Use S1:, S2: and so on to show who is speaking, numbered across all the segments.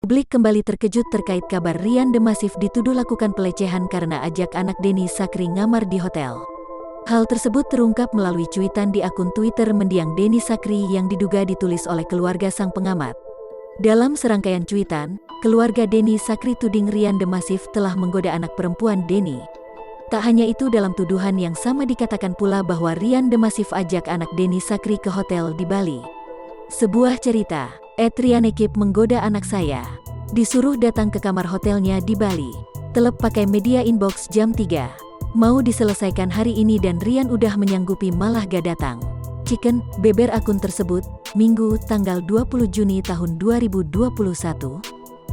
S1: Publik kembali terkejut terkait kabar Ryan The Massive dituduh lakukan pelecehan karena ajak anak Denny Sakrie ngamar di hotel. Hal tersebut terungkap melalui cuitan di akun Twitter mendiang Denny Sakrie yang diduga ditulis oleh keluarga sang pengamat. Dalam serangkaian cuitan, keluarga Denny Sakrie tuding Ryan The Massive telah menggoda anak perempuan Denny. Tak hanya itu, dalam tuduhan yang sama dikatakan pula bahwa Ryan The Massive ajak anak Denny Sakrie ke hotel di Bali. Sebuah cerita, @RyanEkip menggoda anak saya. Disuruh datang ke kamar hotelnya di Bali. Telep pakai media inbox jam 3. Mau diselesaikan hari ini dan Ryan udah menyanggupi malah gak datang. Chicken, beber akun tersebut, Minggu, tanggal 20 Juni tahun 2021.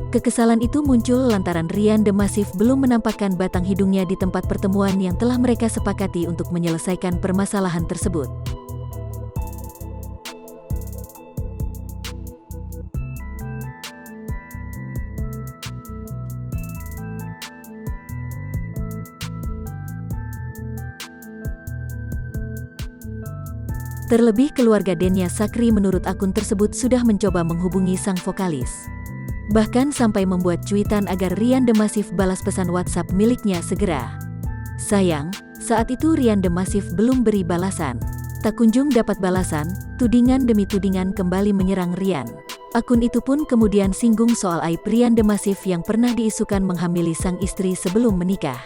S1: Kekesalan itu muncul lantaran Ryan The Massive belum menampakkan batang hidungnya di tempat pertemuan yang telah mereka sepakati untuk menyelesaikan permasalahan tersebut. Terlebih keluarga Denny Sakrie menurut akun tersebut sudah mencoba menghubungi sang vokalis. Bahkan sampai membuat cuitan agar Ryan The Massive balas pesan WhatsApp miliknya segera. Sayang, saat itu Ryan The Massive belum beri balasan. Tak kunjung dapat balasan, tudingan demi tudingan kembali menyerang Ryan. Akun itu pun kemudian singgung soal aib Ryan The Massive yang pernah diisukan menghamili sang istri sebelum menikah.